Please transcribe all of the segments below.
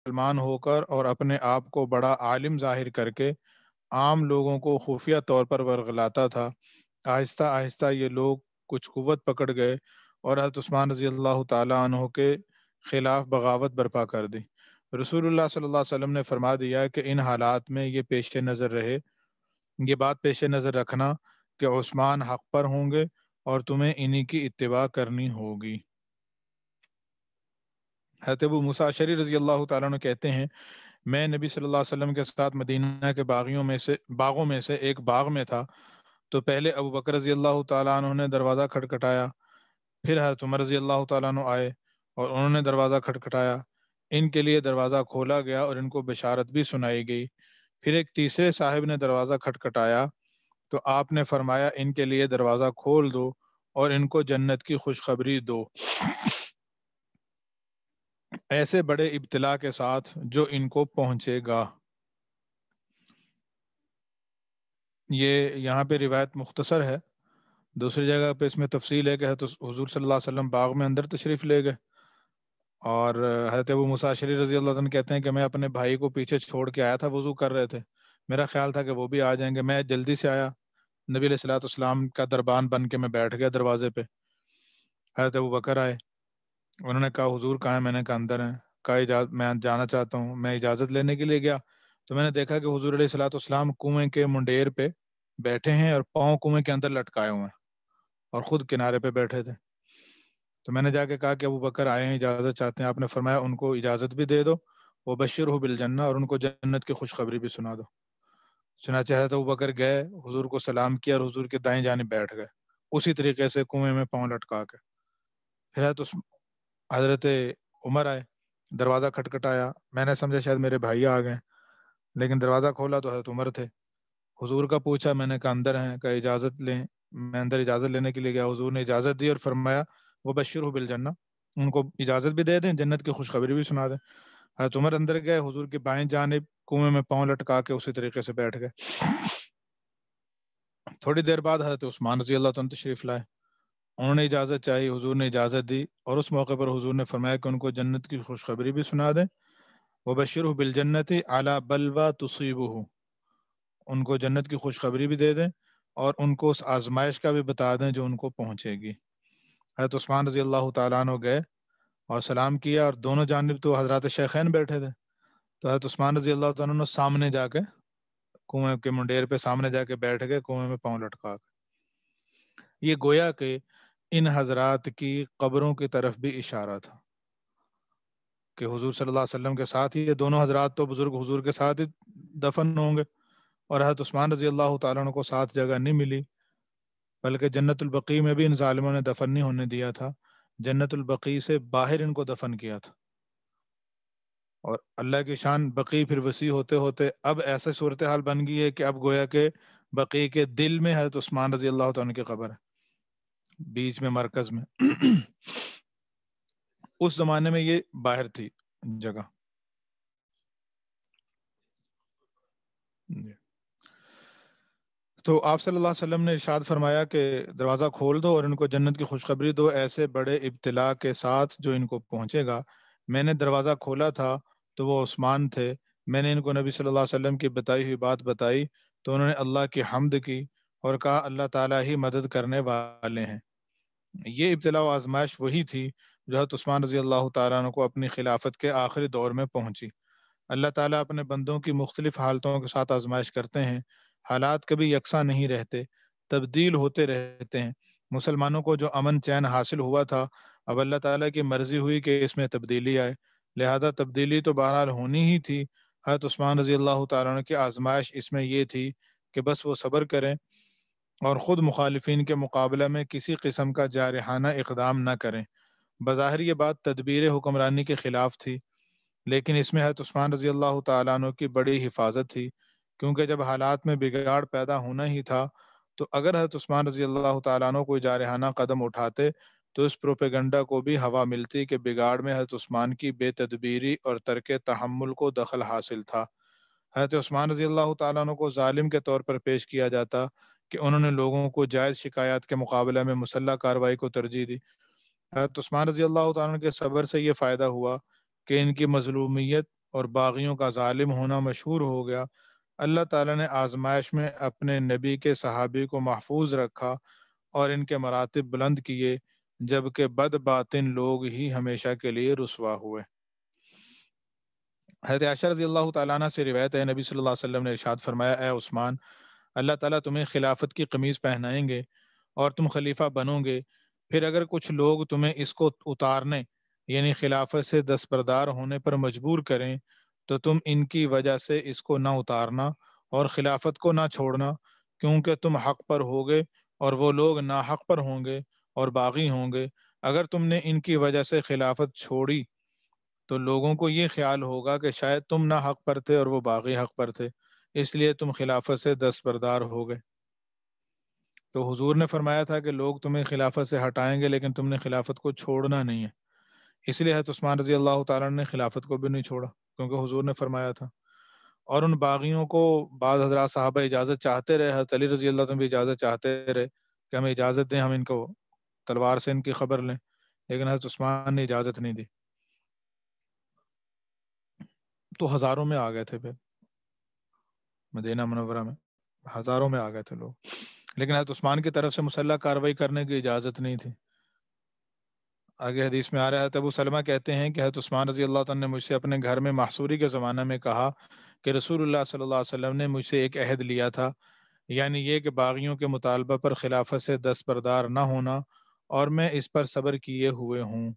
مسلمان ہو کر اور اپنے آپ کو بڑا عالم ظاہر کر کے عام لوگوں کو خفیہ طور پر ورغلاتا تھا۔ آہستہ آہستہ یہ لوگ کچھ قوت پکڑ گئے اور حضرت عثمان رضی اللہ تعالیٰ عنہ کے خلاف بغاوت برپا کر دی۔ رسول اللہ صلی اللہ علیہ وسلم نے فرما دیا کہ ان حالات میں یہ پیش نظر رہے، یہ بات پیش نظر رکھنا کہ عثمان حق پر ہوں گے اور تمہیں انہی کی اتباع کرنی ہوگی۔ حضرت ابو موسیٰ اشعری رضی اللہ تعالیٰ عنہ کہتے ہیں، میں نبی صلی اللہ علیہ وسلم کے ساتھ مدینہ کے باغوں میں سے ایک باغ میں تھا، تو پہلے ابو بکر رضی اللہ تعالیٰ عنہ نے دروازہ کھٹکھٹایا، پھر حضرت عمر رضی اللہ تعالیٰ عنہ آئے اور انہوں نے دروازہ کھٹکھٹایا، ان کے لیے دروازہ کھولا گیا اور ان کو بشارت بھی سنائی گئی۔ پھر ایک تیسرے صاحب نے دروازہ کھٹکھٹایا تو آپ نے فرمایا ان کے لیے دروازہ کھول دو اور ان کو جنت کی خوشخبری دو، ایسے بڑے ابتلا کے ساتھ جو ان کو پہنچے گا۔ یہ یہاں پہ روایت مختصر ہے، دوسری جگہ پہ اس میں تفصیل ہے کہ حضور صلی اللہ علیہ وسلم باغ میں اندر تشریف لے گئے اور حضرت ابو موسیٰ اشعری رضی اللہ عنہ کہتے ہیں کہ میں اپنے بھائی کو پیچھے چھوڑ کے آیا تھا، وضو کر رہے تھے، میرا خیال تھا کہ وہ بھی آ جائیں گے، میں جلدی سے آیا، نبی علیہ الصلوۃ والسلام کا دربان بن کے میں بیٹھ گیا دروازے پہ۔ حضرت ابو بکر آئے، انہوں نے کہا حضور کہاں ہیں؟ میں نے کہا اندر ہیں۔ کہا میں جانا چاہتا ہوں۔ میں اجازت لینے کے لیے گیا تو میں نے دیکھا کہ حضور علیہ الصلوۃ والسلام کنویں کے منڈیر پہ بیٹھے ہیں اور پاؤں کنویں کے اندر لٹکائے ہوئے ہیں اور خود کنارے پہ بیٹھے تھے۔ تو میں نے جا کے کہا کہ ابو بکر آئے ہیں، اجازت چاہتے ہیں۔ آپ نے فرمایا ان کو اجازت بھی دے دو، وہ بشرہ بالجنہ، اور ان کو جنت کی خوشخبری بھی سنا دو۔ چنانچہ حضرت ابو بکر گئے، حضور کو سلام کیا اور حضور کے دائیں جانب بیٹھ گئے، اسی طریقے سے کنویں میں پاؤں لٹکا کے۔ پھر حضرت عمر آئے، دروازہ کھٹکھٹایا، میں نے سمجھا شاید میرے بھائی آ گئے، لیکن دروازہ کھولا تو حضرت عمر تھے۔ حضور کا پوچھا، میں نے کہا اندر ہیں۔ کہا اجازت لیں۔ میں اندر اجازت لینے کے لیے گیا، حضور نے اجازت دی اور فرمایا وہ بشرہ بالجنہ، ان کو اجازت بھی دے دیں، جنت کی خوشخبری بھی سنا دیں۔ حضرت عمر اندر گئے، حضور کے بائیں جانب کنویں میں پاؤں لٹکا کے اسی طریقے سے بیٹھ گئے۔ تھوڑی دیر بعد حضرت عثمان رضی اللہ عنہ تشریف لائے، انہوں نے اجازت چاہی، حضور نے اجازت دی اور اس موقع پر حضور نے فرمایا کہ ان کو جنت کی خوشخبری بھی سنا دیں، وبشرہ بالجنۃ علی بلوی تصیبہ، ان کو جنت کی خوشخبری بھی دے دیں اور ان کو اس آزمائش کا بھی بتا دیں جو ان کو پہنچے گی۔ حضرت عثمان رضی اللہ تعالیٰ عنہ گئے اور سلام کیا، اور دونوں جانب تو حضرات شیخین بیٹھے تھے، تو حضرت عثمان رضی اللہ تعالیٰ عنہ سامنے جا کے کنویں کے منڈیر پہ سامنے جا کے بیٹھ گئے، کنویں میں پاؤں لٹکا کے۔ یہ گویا کہ ان حضرات کی قبروں کی طرف بھی اشارہ تھا کہ حضور صلی اللہ علیہ وسلم کے ساتھ ہی یہ دونوں حضرات تو بزرگ حضور کے ساتھ ہی دفن ہوں گے، اور حضرت عثمان رضی اللہ تعالیٰ عنہ کو ساتھ جگہ نہیں ملی، بلکہ جنت البقیع میں بھی ان ظالموں نے دفن نہیں ہونے دیا تھا، جنت البقیع سے باہر ان کو دفن کیا تھا۔ اور اللہ کی شان بقیع پھر وسیع ہوتے ہوتے اب ایسا صورتحال بن گئی ہے کہ اب گویا کہ بقیع کے دل میں حضرت عثمان رضی اللہ تعالیٰ عنہ کی قبر ہے، بیچ میں مرکز میں۔ اس زمانے میں یہ باہر تھی جگہ۔ تو آپ صلی اللہ علیہ وسلم نے ارشاد فرمایا کہ دروازہ کھول دو اور ان کو جنت کی خوشخبری دو، ایسے بڑے ابتلا کے ساتھ جو ان کو پہنچے گا۔ میں نے دروازہ کھولا تھا تو وہ عثمان تھے، میں نے ان کو نبی صلی اللہ علیہ وسلم کی بتائی ہوئی بات بتائی تو انہوں نے اللہ کی حمد کی اور کہا اللہ تعالیٰ ہی مدد کرنے والے ہیں۔ یہ ابتلا و آزمائش وہی تھی جو حضرت عثمان رضی اللہ تعالیٰ عنہ کو اپنی خلافت کے آخری دور میں پہنچی۔ اللہ تعالیٰ اپنے بندوں کی مختلف حالتوں کے ساتھ آزمائش کرتے ہیں، حالات کبھی یکساں نہیں رہتے، تبدیل ہوتے رہتے ہیں۔ مسلمانوں کو جو امن چین حاصل ہوا تھا، اب اللہ تعالیٰ کی مرضی ہوئی کہ اس میں تبدیلی آئے، لہذا تبدیلی تو بہرحال ہونی ہی تھی۔ حضرت عثمان رضی اللہ تعالیٰ عنہ کی آزمائش اس میں یہ تھی کہ بس وہ صبر کریں اور خود مخالفین کے مقابلہ میں کسی قسم کا جارحانہ اقدام نہ کریں۔ بظاہر یہ بات تدبیر حکمرانی کے خلاف تھی، لیکن اس میں حضرت عثمان رضی اللہ تعالیٰ عنہ کی بڑی حفاظت تھی، کیونکہ جب حالات میں بگاڑ پیدا ہونا ہی تھا تو اگر حضرت عثمان رضی اللہ تعالیٰ عنہ کوئی جارحانہ قدم اٹھاتے تو اس پروپیگنڈا کو بھی ہوا ملتی کہ بگاڑ میں حضرت عثمان کی بے تدبیری اور ترک تحمل کو دخل حاصل تھا۔ حضرت عثمان رضی اللہ تعالیٰ عنہ کو ظالم کے طور پر پیش کیا جاتا کہ انہوں نے لوگوں کو جائز شکایات کے مقابلے میں مسلح کارروائی کو ترجیح دی۔ حضرت عثمان رضی اللہ تعالیٰ عنہ کے صبر سے یہ فائدہ ہوا کہ ان کی مظلومیت اور باغیوں کا ظالم ہونا مشہور ہو گیا، اللہ تعالیٰ نے آزمائش میں اپنے نبی کے صحابی کو محفوظ رکھا اور ان کے مراتب بلند کیے، جبکہ بد باطن لوگ ہی ہمیشہ کے لیے رسوا ہوئے۔ حضرت عائشہ رضی اللہ تعالیٰ عنہ سے روایت ہے، نبی صلی اللہ علیہ وسلم نے ارشاد فرمایا، اے عثمان، اللہ تعالیٰ تمہیں خلافت کی قمیض پہنائیں گے اور تم خلیفہ بنو گے، پھر اگر کچھ لوگ تمہیں اس کو اتارنے یعنی خلافت سے دستبردار ہونے پر مجبور کریں تو تم ان کی وجہ سے اس کو نہ اتارنا اور خلافت کو نہ چھوڑنا، کیونکہ تم حق پر ہوگے اور وہ لوگ ناحق پر ہوں گے اور باغی ہوں گے۔ اگر تم نے ان کی وجہ سے خلافت چھوڑی تو لوگوں کو یہ خیال ہوگا کہ شاید تم نہ حق پر تھے اور وہ باغی حق پر تھے، اس لیے تم خلافت سے دستبردار ہو گئے۔ تو حضور نے فرمایا تھا کہ لوگ تمہیں خلافت سے ہٹائیں گے لیکن تم نے خلافت کو چھوڑنا نہیں ہے، اس لیے حضرت عثمان رضی اللہ تعالیٰ نے خلافت کو بھی نہیں چھوڑا، کیونکہ حضور نے فرمایا تھا۔ اور ان باغیوں کو بعض حضرات صحابہ اجازت چاہتے رہے، حضرت علی رضی اللہ عنہ بھی اجازت چاہتے رہے کہ ہمیں اجازت دیں، ہم ان کو تلوار سے ان کی خبر لیں، لیکن حضرت عثمان نے اجازت نہیں دی، تو ہزاروں میں آ گئے تھے، پھر مدینہ منورہ میں ہزاروں میں آ گئے تھے لوگ، لیکن حضرت عثمان کی طرف سے مسلح کارروائی کرنے کی اجازت نہیں تھی۔ آگے حدیث میں آ رہا ہے، ابو سلمہ کہتے ہیں کہ حضرت عثمان رضی اللہ عنہ نے مجھ سے اپنے گھر میں محصوری کے زمانہ میں کہا کہ رسول اللہ صلی اللہ علیہ وسلم نے مجھ سے ایک عہد لیا تھا، یعنی یہ کہ باغیوں کے مطالبہ پر خلافت سے دستبردار نہ ہونا، اور میں اس پر صبر کیے ہوئے ہوں۔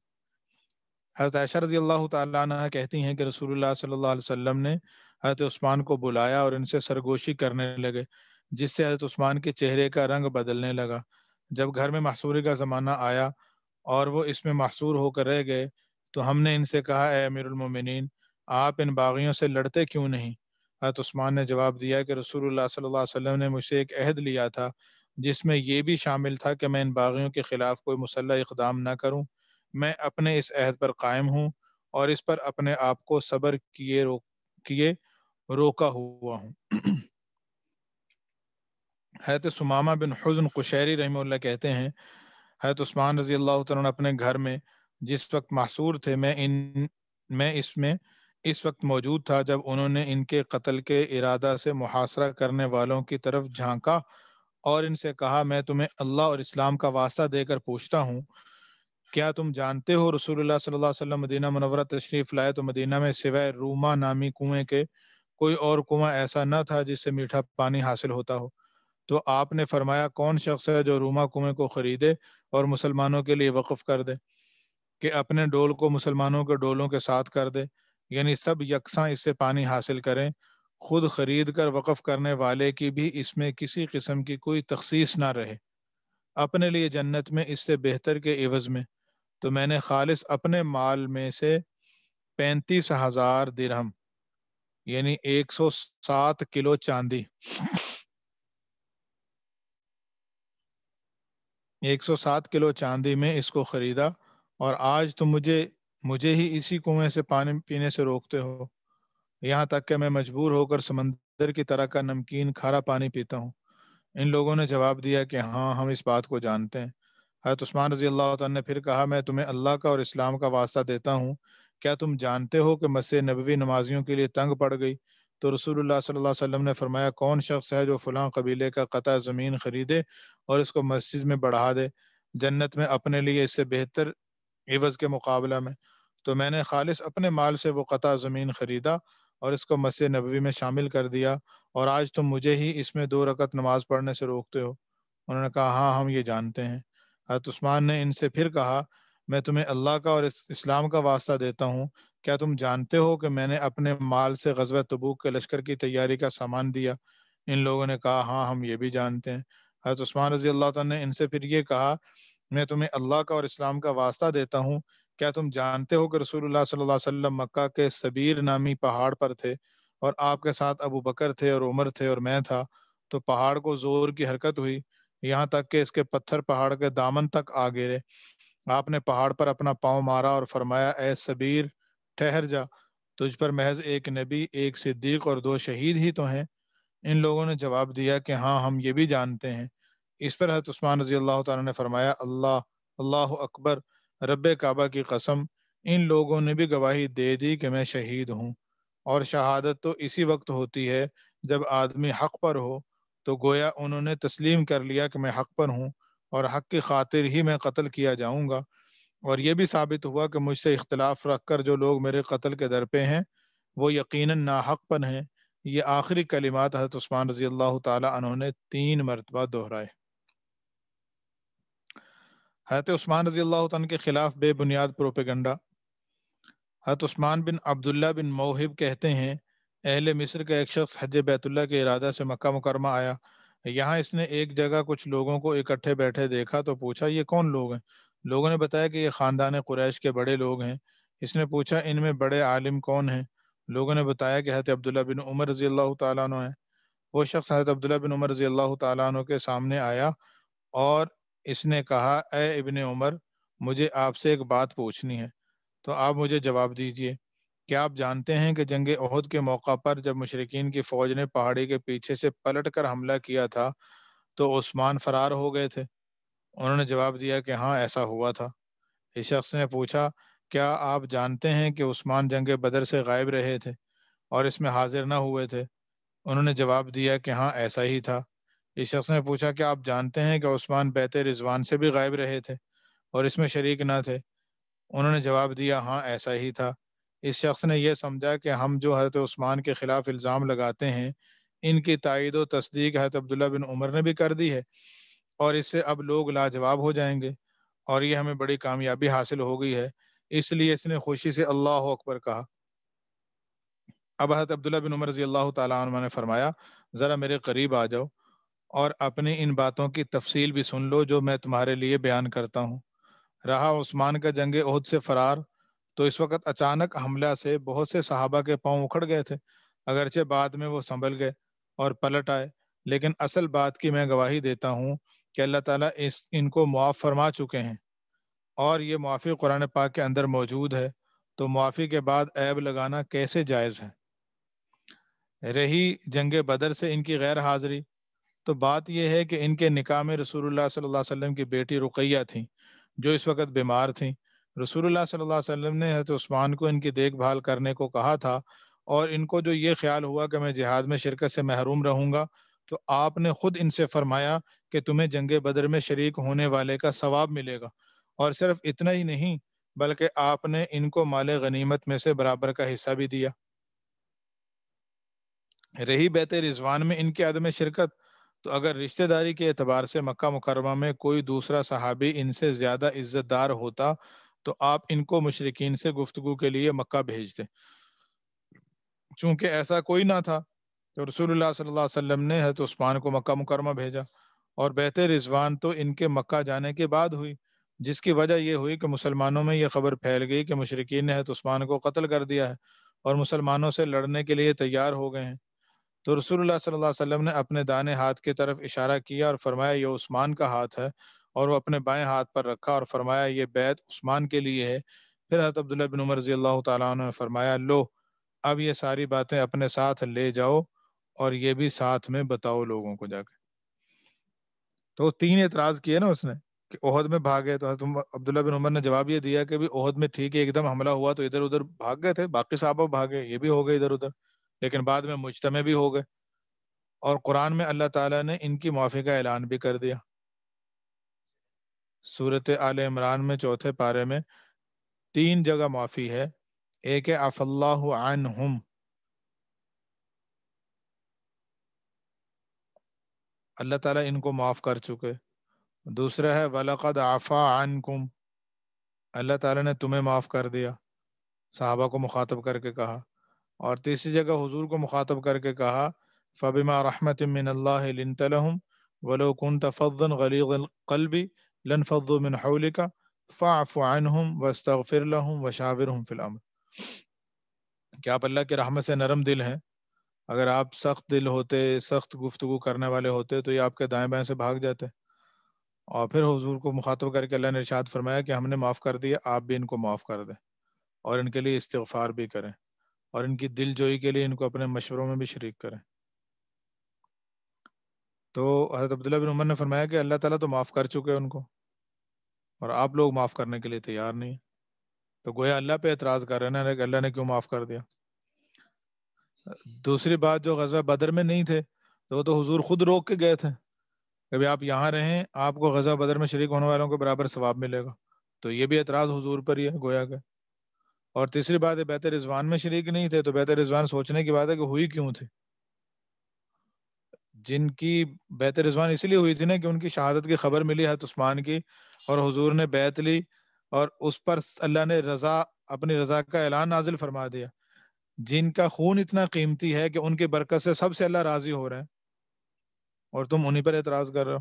حضرت عائشہ رضی اللہ تعالیٰ عنہ کہتی ہیں کہ رسول اللہ صلی اللہ علیہ وسلم نے حضرت عثمان کو بلایا اور ان سے سرگوشی کرنے لگے، جس سے حضرت عثمان کے چہرے کا رنگ بدلنے لگا۔ جب گھر میں محصوری کا زمانہ آیا اور وہ اس میں محصور ہو کر رہ گئے تو ہم نے ان سے کہا، اے امیر المومنین، آپ ان باغیوں سے لڑتے کیوں نہیں؟ حضرت عثمان نے جواب دیا کہ رسول اللہ صلی اللہ علیہ وسلم نے مجھ سے ایک عہد لیا تھا جس میں یہ بھی شامل تھا کہ میں ان باغیوں کے خلاف کوئی مسلح اقدام نہ کروں، میں اپنے اس عہد پر قائم ہوں اور اس پر اپنے آپ کو صبر کیے روکا ہوا ہوں۔ حضرت ثمامہ بن حزن قشیری رحمہ اللہ کہتے ہیں، حضرت عثمان رضی اللہ تعالیٰ اپنے گھر میں جس وقت محصور تھے، میں اس وقت موجود تھا جب انہوں نے ان کے قتل کے ارادہ سے محاصرہ کرنے والوں کی طرف جھانکا اور ان سے کہا، میں تمہیں اللہ اور اسلام کا واسطہ دے کر پوچھتا ہوں، کیا تم جانتے ہو رسول اللہ صلی اللہ علیہ وسلم مدینہ منورہ تشریف لائے تو مدینہ میں سوائے روما نامی کنویں کے کوئی اور کنواں ایسا نہ تھا جس سے میٹھا پانی حاصل ہوتا ہو؟ تو آپ نے فرمایا، کون شخص ہے جو روما کنویں کو خریدے اور مسلمانوں کے لیے وقف کر دے، کہ اپنے ڈول کو مسلمانوں کے ڈولوں کے ساتھ کر دے، یعنی سب یکساں اس سے پانی حاصل کریں، خود خرید کر وقف کرنے والے کی بھی اس میں کسی قسم کی کوئی تخصیص نہ رہے، اپنے لیے جنت میں اس سے بہتر کے عوض میں؟ تو میں نے خالص اپنے مال میں سے 35,000 درہم یعنی 107 کلو چاندی 107 کلو چاندی میں اس کو خریدا، اور آج تم مجھے ہی اسی کنویں سے پانی پینے سے روکتے ہو، یہاں تک کہ میں مجبور ہو کر سمندر کی طرح کا نمکین کھارا پانی پیتا ہوں۔ ان لوگوں نے جواب دیا کہ ہاں، ہم اس بات کو جانتے ہیں۔ حضرت عثمان رضی اللہ تعالیٰ نے پھر کہا، میں تمہیں اللہ کا اور اسلام کا واسطہ دیتا ہوں، کیا تم جانتے ہو کہ مسجد نبوی نمازیوں کے لیے تنگ پڑ گئی؟ تو رسول اللہ صلی اللہ علیہ وسلم نے فرمایا، کون شخص ہے جو فلاں قبیلے کا قطع زمین خریدے اور اس کو مسجد میں بڑھا دے جنت میں اپنے لیے اس سے بہتر عوض کے مقابلہ میں؟ تو میں نے خالص اپنے مال سے وہ قطع زمین خریدا اور اس کو مسجد نبوی میں شامل کر دیا، اور آج تم مجھے ہی اس میں 2 رکعت نماز پڑھنے سے روکتے ہو۔ انہوں نے کہا، ہاں، ہم یہ جانتے ہیں۔ حضرت عثمان نے ان سے پھر کہا، میں تمہیں اللہ کا اور اسلام کا واسطہ دیتا ہوں، کیا تم جانتے ہو کہ میں نے اپنے مال سے غزوہ تبوک کے لشکر کی تیاری کا سامان دیا؟ ان لوگوں نے کہا، ہاں، ہم یہ بھی جانتے ہیں۔ حضرت عثمان رضی اللہ تعالیٰ نے ان سے پھر یہ کہا، میں تمہیں اللہ کا اور اسلام کا واسطہ دیتا ہوں، کیا تم جانتے ہو کہ رسول اللہ صلی اللہ علیہ وسلم مکہ کے سبیر نامی پہاڑ پر تھے اور آپ کے ساتھ ابو بکر تھے اور عمر تھے اور میں تھا، تو پہاڑ کو زور کی حرکت ہوئی، یہاں تک کہ اس کے پتھر پہاڑ کے دامن تک آ گرے۔ آپ نے پہاڑ پر اپنا پاؤں مارا اور فرمایا، اے سبیر، ٹھہر جا، تجھ پر محض ایک نبی، ایک صدیق اور 2 شہید ہی تو ہیں۔ ان لوگوں نے جواب دیا کہ ہاں، ہم یہ بھی جانتے ہیں۔ اس پر حضرت عثمان رضی اللہ تعالیٰ نے فرمایا، اللہ اکبر، رب کعبہ کی قسم، ان لوگوں نے بھی گواہی دے دی کہ میں شہید ہوں۔ اور شہادت تو اسی وقت ہوتی ہے جب آدمی حق پر ہو، تو گویا انہوں نے تسلیم کر لیا کہ میں حق پر ہوں اور حق کی خاطر ہی میں قتل کیا جاؤں گا۔ اور یہ بھی ثابت ہوا کہ مجھ سے اختلاف رکھ کر جو لوگ میرے قتل کے در پہ ہیں وہ یقیناً ناحق پر ہیں۔ یہ آخری کلمات حضرت عثمان رضی اللہ تعالی عنہ نے 3 مرتبہ دہرائے۔ حضرت عثمان رضی اللہ تعالیٰ کے خلاف بے بنیاد پروپیگنڈا۔ حضرت عثمان بن عبداللہ بن موہب کہتے ہیں، اہل مصر کا ایک شخص حج بیت اللہ کے ارادہ سے مکہ مکرمہ آیا۔ یہاں اس نے ایک جگہ کچھ لوگوں کو اکٹھے بیٹھے دیکھا تو پوچھا یہ کون لوگ ہیں؟ لوگوں نے بتایا کہ یہ خاندان قریش کے بڑے لوگ ہیں۔ اس نے پوچھا ان میں بڑے عالم کون ہیں؟ لوگوں نے بتایا کہ حضرت عبداللہ بن عمر رضی اللہ تعالیٰ عنہ ہیں۔ وہ شخص حضرت عبداللہ بن عمر رضی اللہ تعالیٰ عنہ کے سامنے آیا اور اس نے کہا، اے ابن عمر، مجھے آپ سے ایک بات پوچھنی ہے، تو آپ مجھے جواب دیجئے۔ کیا آپ جانتے ہیں کہ جنگ احد کے موقع پر جب مشرکین کی فوج نے پہاڑی کے پیچھے سے پلٹ کر حملہ کیا تھا تو عثمان فرار ہو گئے تھے؟ انہوں نے جواب دیا کہ ہاں ایسا ہوا تھا۔ اس شخص نے پوچھا، کیا آپ جانتے ہیں کہ عثمان جنگ بدر سے غائب رہے تھے اور اس میں حاضر نہ ہوئے تھے؟ انہوں نے جواب دیا کہ ہاں ایسا ہی تھا۔ اس شخص نے پوچھا، کیا آپ جانتے ہیں کہ عثمان بیت رضوان سے بھی غائب رہے تھے اور اس میں شریک نہ تھے؟ انہوں نے جواب دیا ہاں ایسا ہی تھا۔ اس شخص نے یہ سمجھا کہ ہم جو حضرت عثمان کے خلاف الزام لگاتے ہیں ان کی تائید و تصدیق حضرت عبداللہ بن عمر نے بھی کر دی ہے، اور اس سے اب لوگ لاجواب ہو جائیں گے اور یہ ہمیں بڑی کامیابی حاصل ہو گئی ہے۔ اس لیے اس نے خوشی سے اللہ اکبر کہا۔ اب حضرت عبداللہ بن عمر رضی اللہ تعالیٰ عنہ نے فرمایا، ذرا میرے قریب آ جاؤ اور اپنی ان باتوں کی تفصیل بھی سن لو جو میں تمہارے لیے بیان کرتا ہوں۔ رہا عثمان کا جنگ احد سے فرار، تو اس وقت اچانک حملہ سے بہت سے صحابہ کے پاؤں اکھڑ گئے تھے، اگرچہ بعد میں وہ سنبھل گئے اور پلٹ آئے، لیکن اصل بات کی میں گواہی دیتا ہوں کہ اللہ تعالیٰ ان کو معاف فرما چکے ہیں، اور یہ معافی قرآن پاک کے اندر موجود ہے، تو معافی کے بعد عیب لگانا کیسے جائز ہے؟ رہی جنگ بدر سے ان کی غیر حاضری، تو بات یہ ہے کہ ان کے نکاح میں رسول اللہ صلی اللہ علیہ وسلم کی بیٹی رقیہ تھیں جو اس وقت بیمار تھیں۔ رسول اللہ صلی اللہ علیہ وسلم نے حضرت عثمان کو ان کی دیکھ بھال کرنے کو کہا تھا، اور ان کو جو یہ خیال ہوا کہ میں جہاد میں شرکت سے محروم رہوں گا، تو آپ نے خود ان سے فرمایا کہ تمہیں جنگ بدر میں شریک ہونے والے کا ثواب ملے گا، اور صرف اتنا ہی نہیں بلکہ آپ نے ان کو مال غنیمت میں سے برابر کا حصہ بھی دیا۔ رہی بیت رضوان میں ان کی عدم شرکت، تو اگر رشتہ داری کے اعتبار سے مکہ مکرمہ میں کوئی دوسرا صحابی ان سے زیادہ عزت دار ہوتا تو آپ ان کو مشرکین سے گفتگو کے لیے مکہ بھیجتے۔ چونکہ ایسا کوئی نہ تھا تو رسول اللہ صلی اللہ علیہ وسلم نے حضرت عثمان کو مکہ مکرمہ بھیجا، اور بیت رضوان تو ان کے مکہ جانے کے بعد ہوئی، جس کی وجہ یہ ہوئی کہ مسلمانوں میں یہ خبر پھیل گئی کہ مشرکین نے حضرت عثمان کو قتل کر دیا ہے اور مسلمانوں سے لڑنے کے لیے تیار ہو گئے ہیں۔ تو رسول اللہ صلی اللہ علیہ وسلم نے اپنے دائیں ہاتھ کی طرف اشارہ کیا اور فرمایا یہ عثمان کا ہاتھ ہے، اور وہ اپنے بائیں ہاتھ پر رکھا اور فرمایا یہ بیعت عثمان کے لیے ہے۔ پھر حضرت عبداللہ بن عمر رضی اللہ تعالیٰ عنہ نے فرمایا، لو اب یہ ساری باتیں اپنے ساتھ لے جاؤ اور یہ بھی ساتھ میں بتاؤ لوگوں کو جا کے۔ تو 3 اعتراض کیے نا اس نے کہ احد میں بھاگے، تو حضرت عبداللہ بن عمر نے جواب یہ دیا کہ بھی احد میں ٹھیک ہے ایک دم حملہ ہوا تو ادھر ادھر بھاگ گئے تھے، باقی صحابہ بھاگے، یہ بھی ہو گئے ادھر ادھر، لیکن بعد میں مجتمع بھی ہو گئے، اور قرآن میں اللہ تعالیٰ نے ان کی معافی کا اعلان بھی کر دیا۔ سورۃ آل عمران میں 4 پارے میں 3 جگہ معافی ہے۔ ایک ہے عفا اللہ عنہم، اللہ تعالیٰ ان کو معاف کر چکے۔ دوسرا ہے وَلَقَدْ عَفَا عَنْكُمْ، اللہ تعالیٰ نے تمہیں معاف کر دیا، صحابہ کو مخاطب کر کے کہا۔ اور تیسری جگہ حضور کو مخاطب کر کے کہا فَبِمَا رَحْمَةٍ مِّنَ اللَّهِ لِنْتَ لَهُمْ وَلَوْ كُنْتَ فَظًّا غَلِيظَ الْقَلْبِ لَانفَضُّوا مِنْ حَوْلِكَ فَاعْفُ عَنْهُمْ وَاسْتَغْفِرْ لَهُمْ وَشَاوِرْهُمْ فِي الْأَمْرِ۔ کہ آپ اللہ کی رحمت سے نرم دل ہیں، اگر آپ سخت دل ہوتے، سخت گفتگو کرنے والے ہوتے تو یہ آپ کے دائیں بائیں سے بھاگ جاتے۔ اور پھر حضور کو مخاطب کر کے اللہ نے ارشاد فرمایا کہ ہم نے معاف کر دیا، آپ بھی ان کو معاف کر دیں اور ان کے لیے استغفار بھی کریں، اور ان کی دل جوئی کے لیے ان کو اپنے مشوروں میں بھی شریک کریں۔ تو حضرت عبداللہ بن عمر نے فرمایا کہ اللہ تعالیٰ تو معاف کر چکے ان کو، اور آپ لوگ معاف کرنے کے لیے تیار نہیں، تو گویا اللہ پہ اعتراض کر رہے ہیں کہ اللہ نے کیوں معاف کر دیا۔ دوسری بات جو غزوہ بدر میں نہیں تھے تو وہ تو حضور خود روک کے گئے تھے کہ بھی آپ یہاں رہیں، آپ کو غزوہ بدر میں شریک ہونے والوں کے برابر ثواب ملے گا، تو یہ بھی اعتراض حضور پر ہی ہے گویا کہ۔ اور تیسری بات ہے بیت رضوان میں شریک نہیں تھے، تو بیت رضوان سوچنے کی بات ہے کہ ہوئی کیوں تھی؟ جن کی بیت رضوان اس لیے ہوئی تھی نا کہ ان کی شہادت کی خبر ملی حضرت عثمان کی، اور حضور نے بیعت لی، اور اس پر اللہ نے رضا، اپنی رضا کا اعلان نازل فرما دیا۔ جن کا خون اتنا قیمتی ہے کہ ان کی برکت سے سب سے اللہ راضی ہو رہے ہیں، اور تم انہی پر اعتراض کر رہے ہو۔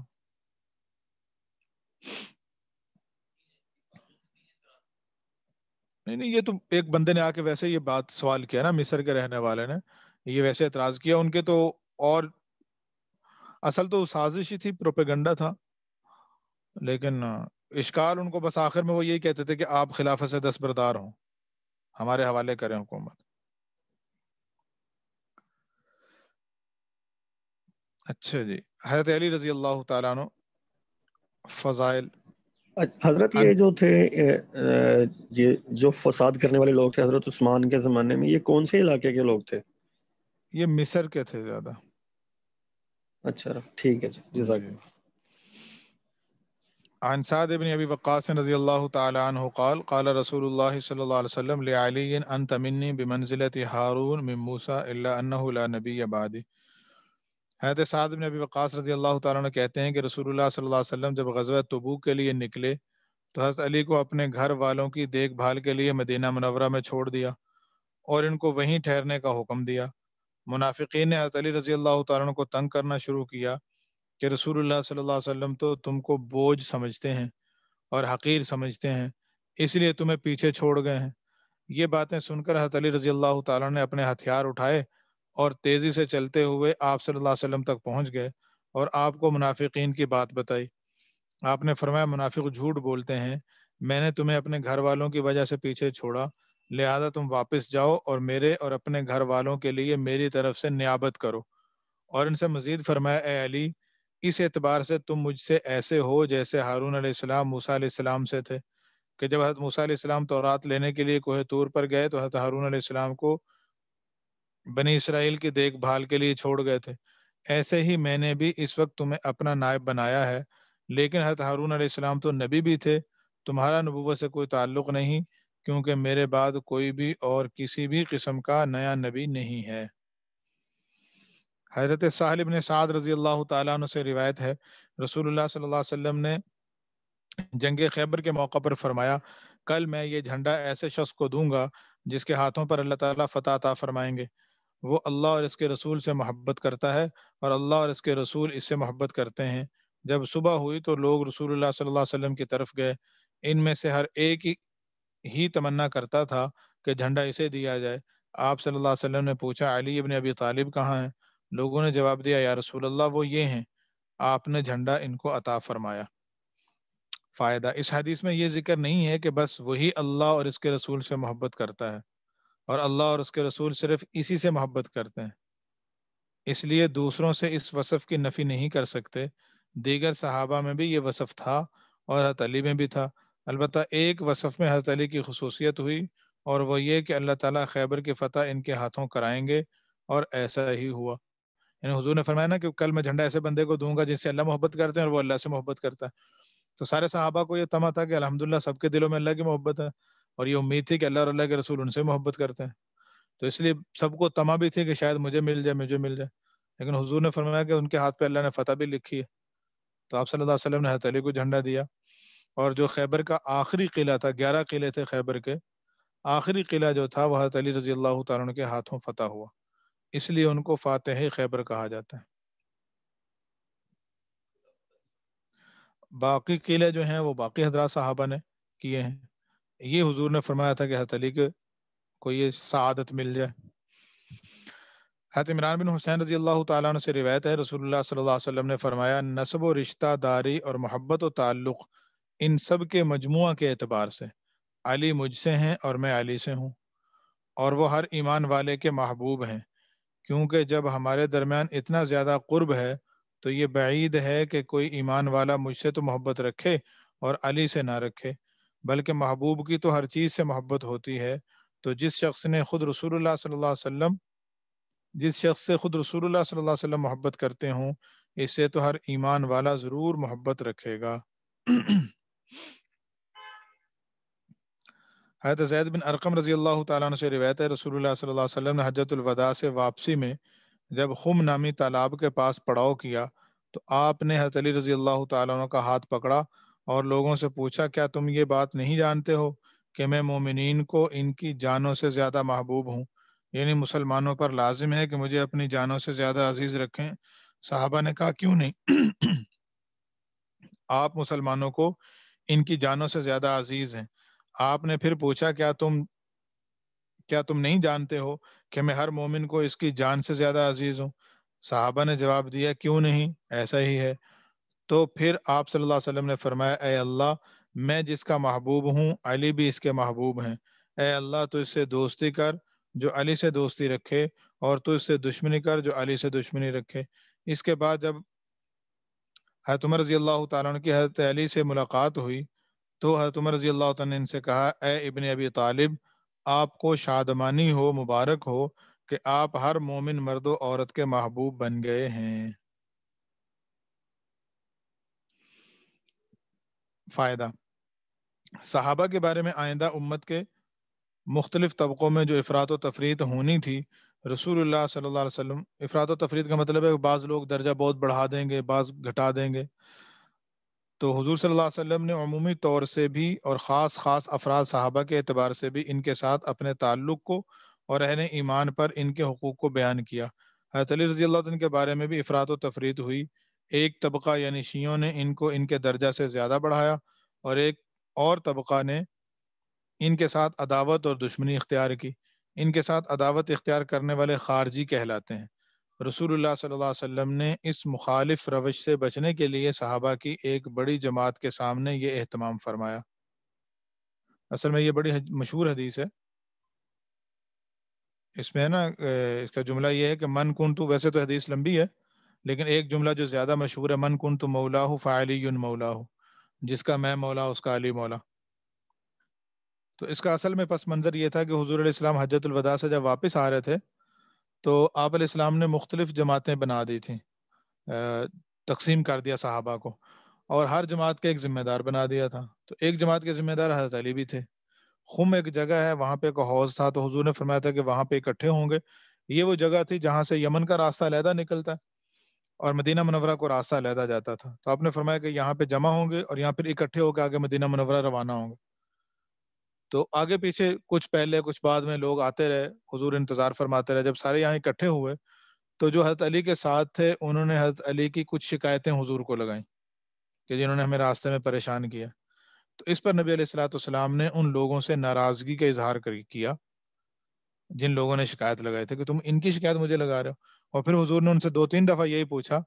نہیں یہ تو ایک بندے نے آ کے ویسے یہ بات سوال کیا نا، مصر کے رہنے والے نے یہ ویسے اعتراض کیا، ان کے تو اور اصل تو سازش ہی تھی، پروپیگنڈا تھا، لیکن اشکال ان کو بس آخر میں وہ یہی کہتے تھے کہ آپ خلافت سے دستبردار ہوں، ہمارے حوالے کریں حکومت۔ اچھا جی، حضرت علی رضی اللہ تعالیٰ عنہ فضائل۔ حضرت یہ جو تھے جو فساد کرنے والے لوگ تھے حضرت عثمان کے زمانے میں، یہ کون سے علاقے کے لوگ تھے؟ یہ مصر کے تھے زیادہ۔ اچھا ٹھیک ہے جی، جزاک اللہ۔ عن سعد بن ابی وقاص رضی اللہ تعالی عنہ قال قال رسول اللہ صلی اللہ علیہ وسلم لعلی انت منی بمنزلۃ ہارون من موسیٰ الا انہ لا نبی بعدی۔ حضرت سعد بن ابی وقاص رضی اللہ تعالیٰ عنہ کہتے ہیں کہ رسول اللہ صلی اللہ علیہ وسلم جب غزوہ تبوک کے لیے نکلے تو حضرت علی کو اپنے گھر والوں کی دیکھ بھال کے لیے مدینہ منورہ میں چھوڑ دیا اور ان کو وہیں ٹھہرنے کا حکم دیا۔ منافقین نے حضرت علی رضی اللہ تعالیٰ عنہ کو تنگ کرنا شروع کیا کہ رسول اللہ صلی اللہ علیہ وسلم تو تم کو بوجھ سمجھتے ہیں اور حقیر سمجھتے ہیں، اس لیے تمہیں پیچھے چھوڑ گئے ہیں۔ یہ باتیں سن کر حضرت علی رضی اللہ تعالیٰ نے اپنے ہتھیار اٹھائے اور تیزی سے چلتے ہوئے آپ صلی اللہ علیہ وسلم تک پہنچ گئے اور آپ کو منافقین کی بات بتائی۔ آپ نے فرمایا منافق جھوٹ بولتے ہیں، میں نے تمہیں اپنے گھر والوں کی وجہ سے پیچھے چھوڑا، لہذا تم واپس جاؤ اور میرے اور اپنے گھر والوں کے لیے میری طرف سے نیابت کرو۔ اور ان سے مزید فرمایا اے علی، اس اعتبار سے تم مجھ سے ایسے ہو جیسے ہارون علیہ السلام موسیٰ علیہ السلام سے تھے، کہ جب حضرت موسیٰ علیہ السلام تورات لینے کے لیے کوہ طور پر گئے تو حضرت ہارون علیہ السلام کو بنی اسرائیل کی دیکھ بھال کے لیے چھوڑ گئے تھے، ایسے ہی میں نے بھی اس وقت تمہیں اپنا نائب بنایا ہے، لیکن حضرت ہارون علیہ السلام تو نبی بھی تھے، تمہارا نبوت سے کوئی تعلق نہیں، کیونکہ میرے بعد کوئی بھی اور کسی بھی قسم کا نیا نبی نہیں ہے۔ حضرت سہل بن سعد رضی اللہ تعالیٰ عنہ سے روایت ہے، رسول اللہ صلی اللہ علیہ وسلم نے جنگ خیبر کے موقع پر فرمایا کل میں یہ جھنڈا ایسے شخص کو دوں گا جس کے ہاتھوں پر اللہ تعالیٰ فتح عطا فرمائیں گے، وہ اللہ اور اس کے رسول سے محبت کرتا ہے اور اللہ اور اس کے رسول اس سے محبت کرتے ہیں۔ جب صبح ہوئی تو لوگ رسول اللہ صلی اللہ علیہ وسلم کی طرف گئے، ان میں سے ہر ایک ہی تمنا کرتا تھا کہ جھنڈا اسے دیا جائے۔ آپ صلی اللہ علیہ وسلم نے پوچھا علی ابن ابی طالب کہاں ہیں؟ لوگوں نے جواب دیا یا رسول اللہ وہ یہ ہیں۔ آپ نے جھنڈا ان کو عطا فرمایا۔ فائدہ، اس حدیث میں یہ ذکر نہیں ہے کہ بس وہی اللہ اور اس کے رسول سے محبت کرتا ہے اور اللہ اور اس کے رسول صرف اسی سے محبت کرتے ہیں، اس لیے دوسروں سے اس وصف کی نفی نہیں کر سکتے۔ دیگر صحابہ میں بھی یہ وصف تھا اور حضرت علی میں بھی تھا، البتہ ایک وصف میں حضرت علی کی خصوصیت ہوئی اور وہ یہ کہ اللہ تعالیٰ خیبر کی فتح ان کے ہاتھوں کرائیں گے، اور ایسا ہی ہوا۔ یعنی حضور نے فرمایا نا کہ کل میں جھنڈا ایسے بندے کو دوں گا جس سے اللہ محبت کرتے ہیں اور وہ اللہ سے محبت کرتا ہے، تو سارے صحابہ کو یہ تما تھا کہ الحمدللہ سب کے دلوں میں اللہ کی محبت ہے، اور یہ امید تھی کہ اللہ اور اللہ کے رسول ان سے محبت کرتے ہیں، تو اس لیے سب کو تما بھی تھی کہ شاید مجھے مل جائے مجھے مل جائے، لیکن حضور نے فرمایا کہ ان کے ہاتھ پہ اللہ نے فتح بھی لکھی ہے، تو آپ صلی اللہ علیہ وسلم نے حضرت علی کو جھنڈا دیا، اور جو خیبر کا آخری قلعہ تھا، 11 قلعے تھے خیبر کے، آخری قلعہ جو تھا وہ حضرت علی رضی اللہ تعالیٰ عنہ کے ہاتھوں فتح ہوا، اس لیے ان کو فاتح خیبر کہا جاتا ہے۔ باقی قلعے جو ہیں وہ باقی حضرات صحابہ نے کیے ہیں، یہ حضور نے فرمایا تھا کہ حضرت علی کو یہ سعادت مل جائے۔ حضرت عمران بن حسین رضی اللہ تعالیٰ عنہ سے روایت ہے، رسول اللہ صلی اللہ علیہ وسلم نے فرمایا نسب و رشتہ داری اور محبت و تعلق ان سب کے مجموعہ کے اعتبار سے علی مجھ سے ہیں اور میں علی سے ہوں، اور وہ ہر ایمان والے کے محبوب ہیں، کیونکہ جب ہمارے درمیان اتنا زیادہ قرب ہے تو یہ بعید ہے کہ کوئی ایمان والا مجھ سے تو محبت رکھے اور علی سے نہ رکھے، بلکہ محبوب کی تو ہر چیز سے محبت ہوتی ہے، تو جس شخص نے خود رسول اللہ صلی اللہ علیہ وسلم جس شخص سے خود رسول اللہ صلی اللہ علیہ وسلم محبت کرتے ہوں اس سے تو ہر ایمان والا ضرور محبت رکھے گا۔ حضرت زید بن ارقم رضی اللہ تعالیٰ عنہ سے روایت ہے، رسول اللہ صلی اللہ علیہ وسلم نے حجۃ الوداع سے واپسی میں جب خم نامی تالاب کے پاس پڑاؤ کیا تو آپ نے حضرت علی رضی اللہ تعالیٰ عنہ کا ہاتھ پکڑا اور لوگوں سے پوچھا، کیا تم یہ بات نہیں جانتے ہو کہ میں مومنین کو ان کی جانوں سے زیادہ محبوب ہوں؟ یعنی مسلمانوں پر لازم ہے کہ مجھے اپنی جانوں سے زیادہ عزیز رکھیں۔ صحابہ نے کہا، کیوں نہیں؟ آپ مسلمانوں کو ان کی جانوں سے زیادہ عزیز ہیں۔ آپ نے پھر پوچھا، کیا تم نہیں جانتے ہو کہ میں ہر مومن کو اس کی جان سے زیادہ عزیز ہوں؟ صحابہ نے جواب دیا، کیوں نہیں، ایسا ہی ہے۔ تو پھر آپ صلی اللہ علیہ وسلم نے فرمایا، اے اللہ، میں جس کا محبوب ہوں علی بھی اس کے محبوب ہیں۔ اے اللہ، تو اس سے دوستی کر جو علی سے دوستی رکھے، اور تو اس سے دشمنی کر جو علی سے دشمنی رکھے۔ اس کے بعد جب حضرت عمر رضی اللہ تعالیٰ عنہ کی حضرت علی سے ملاقات ہوئی تو حضرت عمر رضی اللہ تعالیٰ نے ان سے کہا، اے ابن ابی طالب، آپ کو شادمانی ہو، مبارک ہو کہ آپ ہر مومن مرد و عورت کے محبوب بن گئے ہیں۔ فائدہ، صحابہ کے بارے میں آئندہ امت کے مختلف طبقوں میں جو افراط و تفریط ہونی تھی، رسول اللہ صلی اللہ علیہ وسلم، افراط و تفریط کا مطلب ہے کہ بعض لوگ درجہ بہت بڑھا دیں گے، بعض گھٹا دیں گے، تو حضور صلی اللہ علیہ وسلم نے عمومی طور سے بھی اور خاص افراد صحابہ کے اعتبار سے بھی ان کے ساتھ اپنے تعلق کو اور اہل ایمان پر ان کے حقوق کو بیان کیا۔ حضرت علی رضی اللہ عنہ کے بارے میں بھی افراط و تفریط ہوئی۔ ایک طبقہ یعنی شیعوں نے ان کو ان کے درجہ سے زیادہ بڑھایا، اور ایک اور طبقہ نے ان کے ساتھ عداوت اور دشمنی اختیار کی۔ ان کے ساتھ عداوت اختیار کرنے والے خارجی کہلاتے ہیں۔ رسول اللہ صلی اللہ علیہ وسلم نے اس مخالف روش سے بچنے کے لیے صحابہ کی ایک بڑی جماعت کے سامنے یہ اہتمام فرمایا۔ اصل میں یہ بڑی مشہور حدیث ہے۔ اس میں ہے نا، اس کا جملہ یہ ہے کہ من کنتو، ویسے تو حدیث لمبی ہے لیکن ایک جملہ جو زیادہ مشہور ہے، من کنتو مولاہ فعلی مولاہ، جس کا میں مولا اس کا علی مولا۔ تو اس کا اصل میں پس منظر یہ تھا کہ حضور علیہ السلام حجۃ الوداع سے جب واپس آ رہے تھے تو آپ علیہ السلام نے مختلف جماعتیں بنا دی تھیں، تقسیم کر دیا صحابہ کو، اور ہر جماعت کے ایک ذمہ دار بنا دیا تھا۔ تو ایک جماعت کے ذمہ دار حضرت علی بھی تھے۔ خم ایک جگہ ہے، وہاں پہ ایک حوض تھا، تو حضور نے فرمایا تھا کہ وہاں پہ اکٹھے ہوں گے۔ یہ وہ جگہ تھی جہاں سے یمن کا راستہ علیحدہ نکلتا ہے اور مدینہ منورہ کو راستہ علیحدہ جاتا تھا۔ تو آپ نے فرمایا کہ یہاں پہ جمع ہوں گے اور یہاں پھر اکٹھے ہو کے آگے مدینہ منورہ روانہ ہوں گے۔ تو آگے پیچھے کچھ پہلے کچھ بعد میں لوگ آتے رہے، حضور انتظار فرماتے رہے۔ جب سارے یہاں اکٹھے ہوئے تو جو حضرت علی کے ساتھ تھے انہوں نے حضرت علی کی کچھ شکایتیں حضور کو لگائیں کہ جنہوں نے ہمیں راستے میں پریشان کیا۔ تو اس پر نبی علیہ الصلوۃ والسلام نے ان لوگوں سے ناراضگی کا اظہار کیا جن لوگوں نے شکایت لگائے تھے کہ تم ان کی شکایت مجھے لگا رہے ہو۔ اور پھر حضور نے ان سے 2-3 دفعہ یہی پوچھا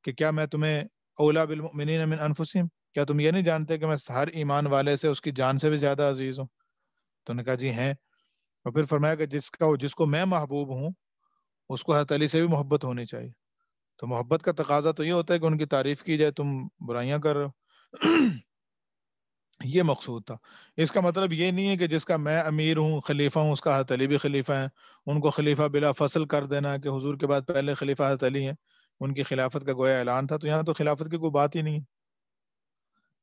کہ کیا میں تمہیں اولا بالمؤمنین من انفسہم، کیا تم یہ نہیں جانتے کہ میں ہر ایمان والے سے اس کی جان سے بھی زیادہ عزیز ہوں؟ تو نے کہا جی ہیں۔ اور پھر فرمایا کہ جس کو میں محبوب ہوں اس کو حضرت علی سے بھی محبت ہونی چاہیے۔ تو محبت کا تقاضا تو یہ ہوتا ہے کہ ان کی تعریف کی جائے، تم برائیاں کر رہے ہو۔ یہ مقصود تھا۔ اس کا مطلب یہ نہیں ہے کہ جس کا میں امیر ہوں، خلیفہ ہوں، اس کا حضرت علی بھی خلیفہ ہیں، ان کو خلیفہ بلا فصل کر دینا کہ حضور کے بعد پہلے خلیفہ حضرت علی ہیں، ان کی خلافت کا گویا اعلان تھا۔ تو یہاں تو خلافت کی کوئی بات ہی نہیں ہے،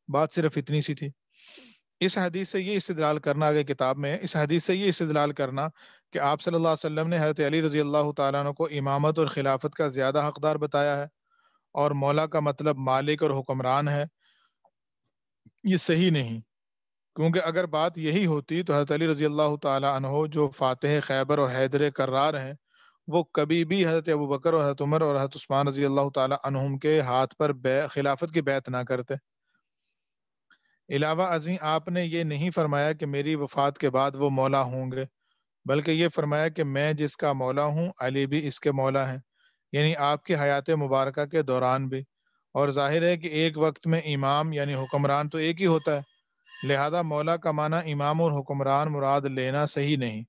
بات صرف اتنی سی تھی۔ اس حدیث سے یہ استدلال کرنا، آگے کتاب میں اس حدیث سے یہ استدلال کرنا کہ آپ صلی اللہ علیہ وسلم نے حضرت علی رضی اللہ تعالیٰ عنہ کو امامت اور خلافت کا زیادہ حقدار بتایا ہے، اور مولا کا مطلب مالک اور حکمران ہے، یہ صحیح نہیں۔ کیونکہ اگر بات یہی ہوتی تو حضرت علی رضی اللہ تعالیٰ عنہ جو فاتح خیبر اور حیدر کرار ہیں، وہ کبھی بھی حضرت ابوبکر اور حضرت عمر اور حضرت عثمان رضی اللہ تعالیٰ عنہم کے ہاتھ پر خلافت کی بیعت نہ کرتے۔ علاوہ ازیں آپ نے یہ نہیں فرمایا کہ میری وفات کے بعد وہ مولا ہوں گے، بلکہ یہ فرمایا کہ میں جس کا مولا ہوں علی بھی اس کے مولا ہیں، یعنی آپ کی حیات مبارکہ کے دوران بھی۔ اور ظاہر ہے کہ ایک وقت میں امام یعنی حکمران تو ایک ہی ہوتا ہے، لہذا مولا کا معنی امام اور حکمران مراد لینا صحیح نہیں،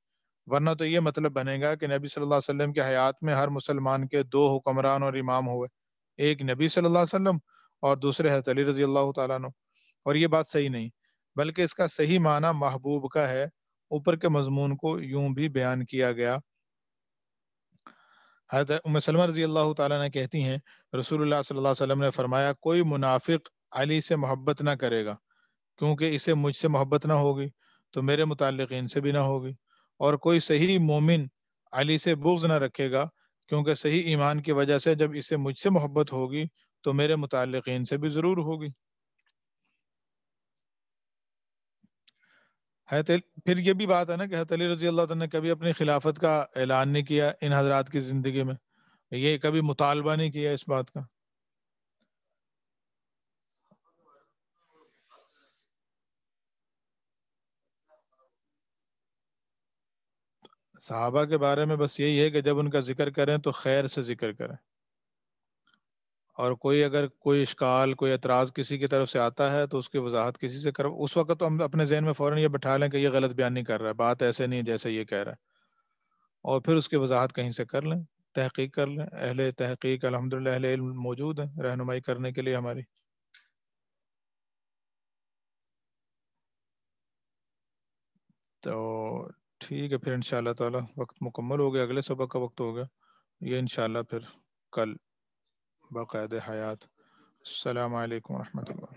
ورنہ تو یہ مطلب بنے گا کہ نبی صلی اللہ علیہ وسلم کے حیات میں ہر مسلمان کے 2 حکمران اور امام ہوئے، ایک نبی صلی اللہ علیہ وسلم اور دوسرے حضرت علی رضی اللہ تعالیٰ عنہ، اور یہ بات صحیح نہیں، بلکہ اس کا صحیح معنی محبوب کا ہے۔ اوپر کے مضمون کو یوں بھی بیان کیا گیا حضرت ام سلمہ رضی اللہ تعالیٰ نے کہتی ہیں رسول اللہ صلی اللہ علیہ وسلم نے فرمایا کوئی منافق علی سے محبت نہ کرے گا کیونکہ اسے مجھ سے محبت نہ ہوگی تو میرے متعلقین سے بھی نہ ہوگی، اور کوئی صحیح مومن علی سے بغض نہ رکھے گا کیونکہ صحیح ایمان کی وجہ سے جب اسے مجھ سے محبت ہوگی تو میرے متعلقین سے بھی ضرور ہوگی۔ پھر یہ بھی بات ہے نا کہ حضرت علی رضی اللہ عنہ نے کبھی اپنی خلافت کا اعلان نہیں کیا ان حضرات کی زندگی میں، یہ کبھی مطالبہ نہیں کیا اس بات کا۔ صحابہ کے بارے میں بس یہی ہے کہ جب ان کا ذکر کریں تو خیر سے ذکر کریں، اور کوئی اگر کوئی اشکال کوئی اعتراض کسی کی طرف سے آتا ہے تو اس کی وضاحت کسی سے کرو، اس وقت تو ہم اپنے ذہن میں فوراً یہ بٹھا لیں کہ یہ غلط بیان نہیں کر رہا ہے، بات ایسے نہیں جیسے یہ کہہ رہا ہے، اور پھر اس کی وضاحت کہیں سے کر لیں، تحقیق کر لیں۔ اہل تحقیق الحمدللہ اہل علم موجود ہیں رہنمائی کرنے کے لیے ہماری۔ تو ٹھیک ہے پھر انشاءاللہ تعالی وقت مکمل ہو گیا، اگلے سبق کا وقت ہو گیا، یہ انشاءاللہ پھر کل باقاعدہ حیات۔ السلام علیکم ورحمۃ اللہ۔